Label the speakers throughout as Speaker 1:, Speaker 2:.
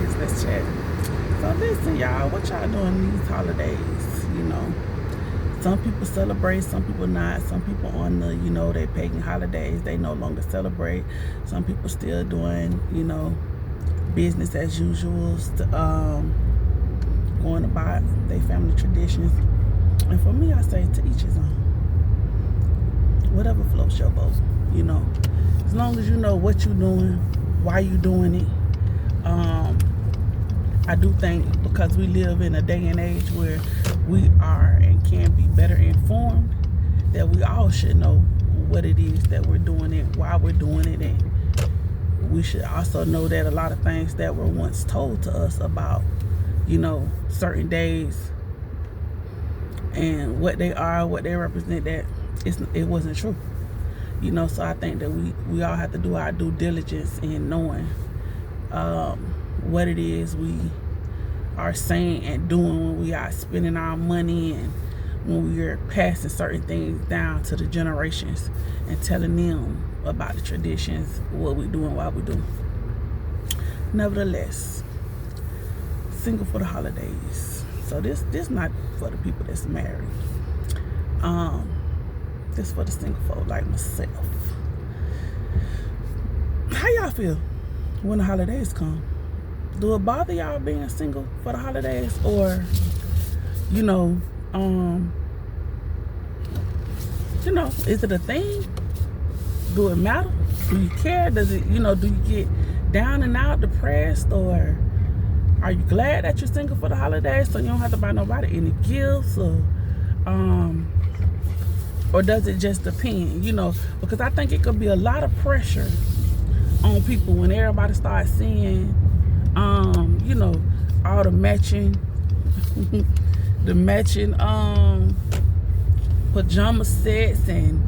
Speaker 1: Chicks, let's chat. So listen, y'all, what y'all doing these holidays? Some people celebrate, some people not. Some people on the, they pagan holidays, they no longer celebrate. Some people still doing, business as usual, going about their family traditions. And for me, I say to each his own. Whatever floats your boat, as long as you know what you're doing, why you doing it. I do think because we live in a day and age where we are and can be better informed, that we all should know what it is that we're doing it, why we're doing it, and we should also know that a lot of things that were once told to us about, certain days and what they are, what they represent, that it wasn't true. So I think that we all have to do our due diligence in knowing what it is we are saying and doing when we are spending our money and when we are passing certain things down to the generations and telling them about the traditions, what we do and why we do. Nevertheless, single for the holidays. So this not for the people that's married. This for the single folk like myself. How y'all feel when the holidays come? Do it bother y'all being single for the holidays, or is it a thing? Do it matter? Do you care? Does it, do you get down and out, depressed, or are you glad that you're single for the holidays so you don't have to buy nobody any gifts, or does it just depend? Because I think it could be a lot of pressure on people when everybody starts seeing all the matching pajama sets and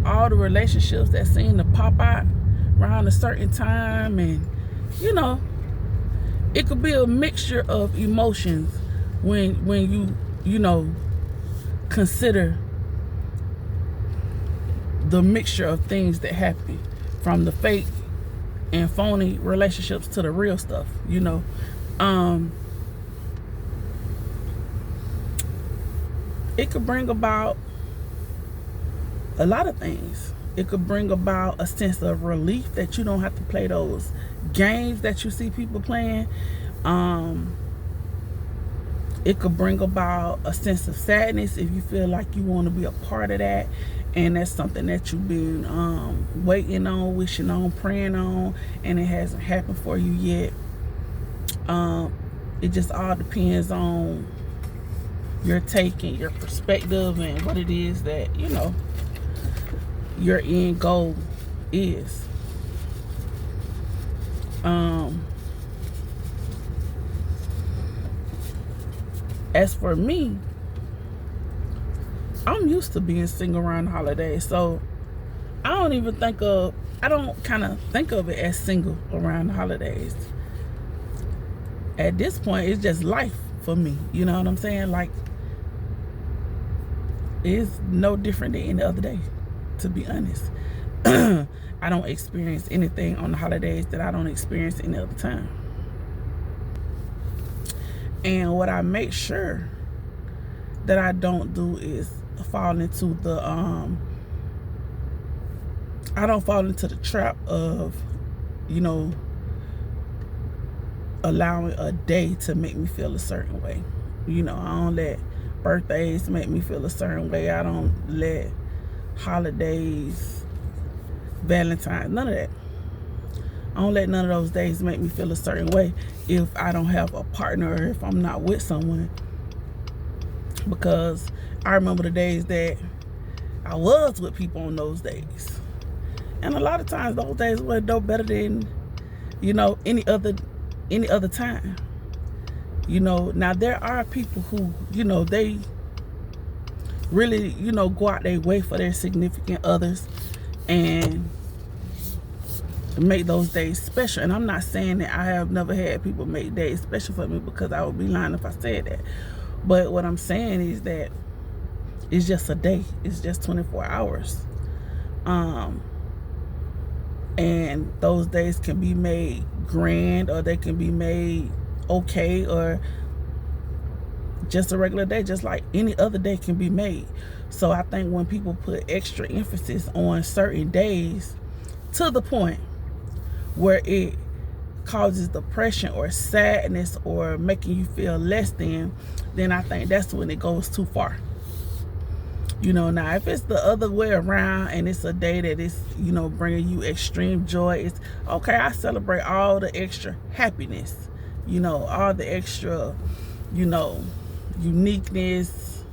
Speaker 1: all the relationships that seem to pop out around a certain time, and it could be a mixture of emotions when you consider the mixture of things that happen, from the fake and phony relationships to the real stuff. It could bring about a lot of things. It could bring about a sense of relief that you don't have to play those games that you see people playing. It could bring about a sense of sadness if you feel like you want to be a part of that, and that's something that you've been waiting on, wishing on, praying on, and it hasn't happened for you yet. It just all depends on your take and your perspective and what it is that your end goal is. As for me, I'm used to being single around the holidays, so I don't kind of think of it as single around the holidays. At this point, it's just life for me. You know what I'm saying? Like, it's no different than any other day, to be honest. I don't experience anything on the holidays that I don't experience any other time. And what I make sure that I don't do is fall into the I don't fall into the trap of allowing a day to make me feel a certain way. I don't let birthdays make me feel a certain way. I don't let holidays, Valentine's, none of that. I don't let none of those days make me feel a certain way if I don't have a partner or if I'm not with someone. Because I remember the days that I was with people on those days. And a lot of times those days were no better than, any other time. Now there are people who, they really, go out their way for their significant others and make those days special. And I'm not saying that I have never had people make days special for me, because I would be lying if I said that. But what I'm saying is that it's just a day. It's just 24 hours. And those days can be made grand, or they can be made okay, or just a regular day, just like any other day can be made. So I think when people put extra emphasis on certain days to the point where it causes depression or sadness or making you feel less than, then I think that's when it goes too far. You know, now if it's the other way around and it's a day that is, you know, bringing you extreme joy, it's okay. I celebrate all the extra happiness, you know, all the extra, you know, uniqueness,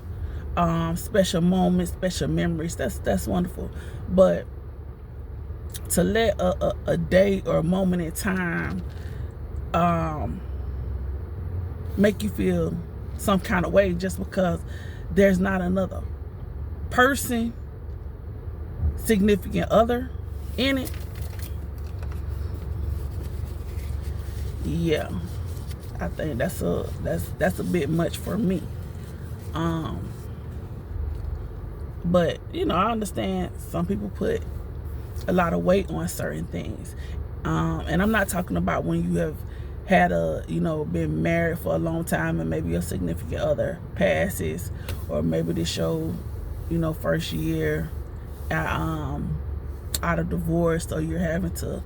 Speaker 1: special moments, special memories. That's wonderful. But to let a day or a moment in time make you feel some kind of way just because there's not another person, significant other in it, yeah, I think that's a bit much for me. But you know, I understand some people put a lot of weight on certain things, and I'm not talking about when you have had been married for a long time and maybe your significant other passes, or maybe this your first year out of divorce, so you're having to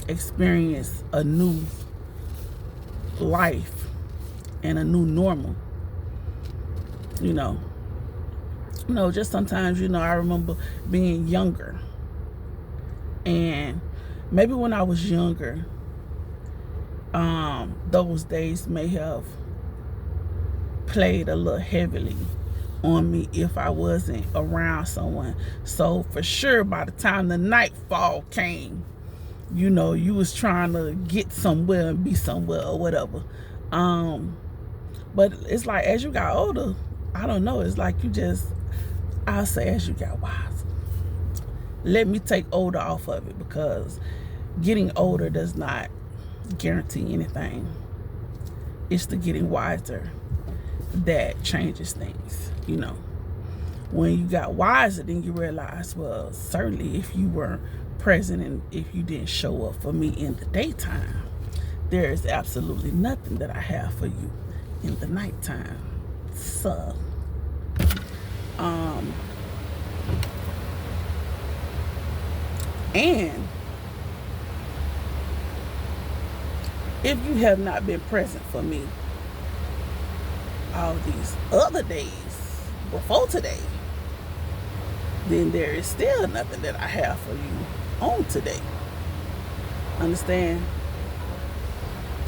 Speaker 1: experience a new life and a new normal. Just sometimes, I remember being younger, and maybe when I was younger, those days may have played a little heavily on me if I wasn't around someone. So for sure, by the time the nightfall came, you was trying to get somewhere and be somewhere or whatever. But it's like as you got older, I don't know, it's like I'll say as you got wiser. Let me take older off of it, because getting older does not guarantee anything. It's the getting wiser that changes things. When you got wiser, then you realize, well, certainly if you weren't present and if you didn't show up for me in the daytime, there is absolutely nothing that I have for you in the nighttime. So and if you have not been present for me all these other days before today, then there is still nothing that I have for you on today. Understand?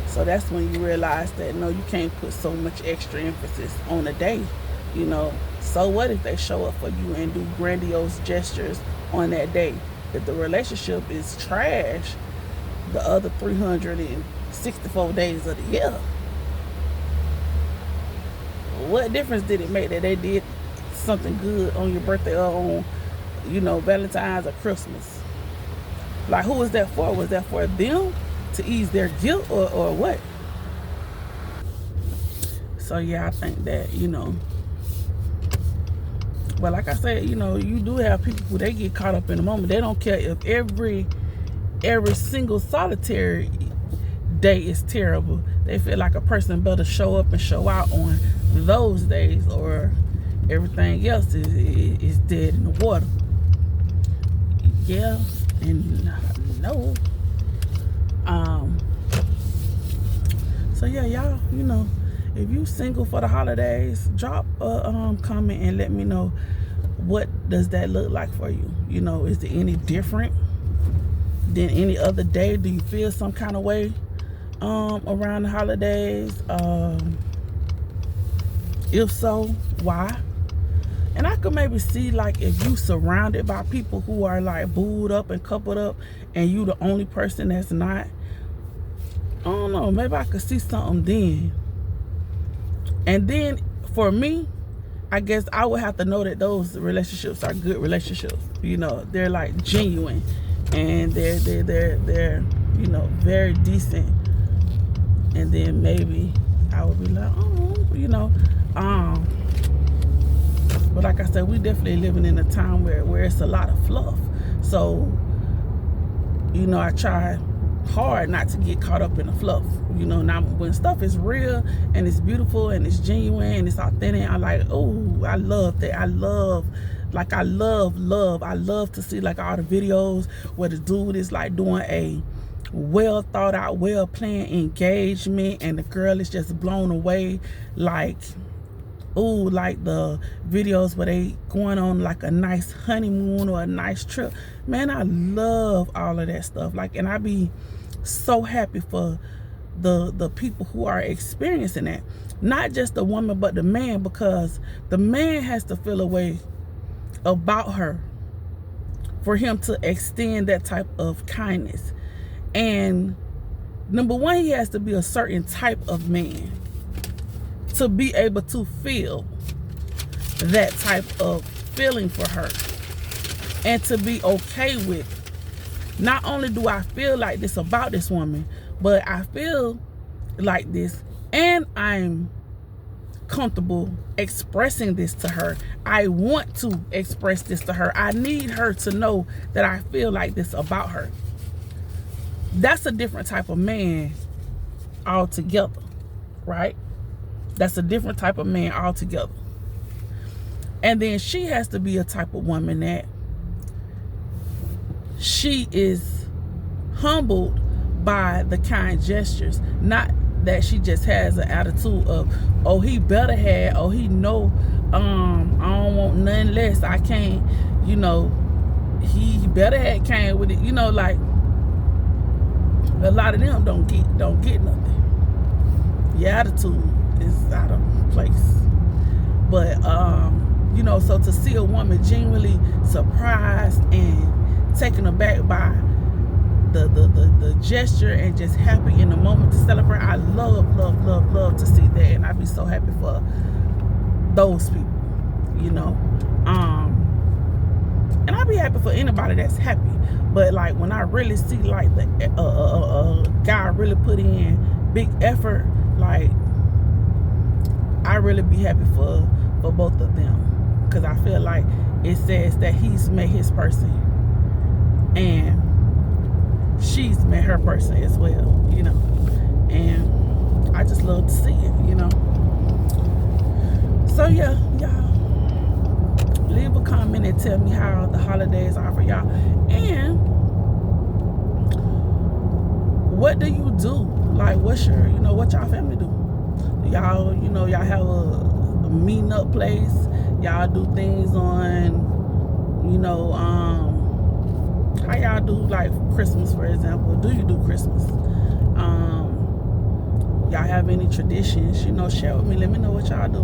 Speaker 1: So that's when you realize that no, you can't put so much extra emphasis on a day. So what if they show up for you and do grandiose gestures on that day? If the relationship is trash the other 364 days of the year, what difference did it make that they did something good on your birthday or on, Valentine's or Christmas? Like, who was that for? Was that for them to ease their guilt or what? So yeah, I think that, but like I said, you do have people who they get caught up in the moment. They don't care if every single solitary day is terrible. They feel like a person better show up and show out on those days, or everything else is dead in the water. Yeah and no. So yeah, y'all, if you single for the holidays, drop a comment and let me know, what does that look like for you? Is it any different than any other day? Do you feel some kind of way around the holidays? If so, why? And I could maybe see, like, if you surrounded by people who are like booed up and coupled up and you the only person that's not, I don't know, maybe I could see something then. And then for me, I guess I would have to know that those relationships are good relationships. They're like genuine, and they're very decent. And then maybe I would be like, but like I said, we definitely living in a time where it's a lot of fluff. So, I try hard not to get caught up in the fluff. You know, now when stuff is real and it's beautiful and it's genuine and it's authentic, I'm like, oh, I love that. I love to see like all the videos where the dude is like doing a well thought out, well planned engagement and the girl is just blown away. Like, ooh, like the videos where they going on like a nice honeymoon or a nice trip. Man, I love all of that stuff. Like, and I be so happy for the people who are experiencing that. Not just the woman, but the man, because the man has to feel a way about her for him to extend that type of kindness. And number one, he has to be a certain type of man to be able to feel that type of feeling for her, and to be okay with, not only do I feel like this about this woman, but I feel like this and I'm comfortable expressing this to her. I want to express this to her. I need her to know that I feel like this about her. That's a different type of man altogether, right? That's a different type of man altogether. And then she has to be a type of woman that she is humbled by the kind gestures, not that she just has an attitude of, oh, he better have, oh, he know, I don't want nothing less, I can't, you know, he better have came with it, you know, like a lot of them don't get nothing. Your attitude is out of place. But you know, so to see a woman genuinely surprised and taken aback by the gesture and just happy in the moment to celebrate, I love to see that, and I'd be so happy for those people, you know. And I'd be happy for anybody that's happy, but like when I really see like the guy really put in big effort, like I really be happy for both of them, because I feel like it says that he's met his person and she's met her person as well, you know. And I just love to see it, you know. So yeah, y'all, leave a comment and tell me how the holidays are for y'all, and what do you do? Like, what's your, you know, what y'all family do? Y'all, you know, y'all have a meeting up place, y'all do things on, you know, how y'all do like Christmas, for example? Do you do Christmas? Y'all have any traditions? You know, share with me. Let me know what y'all do.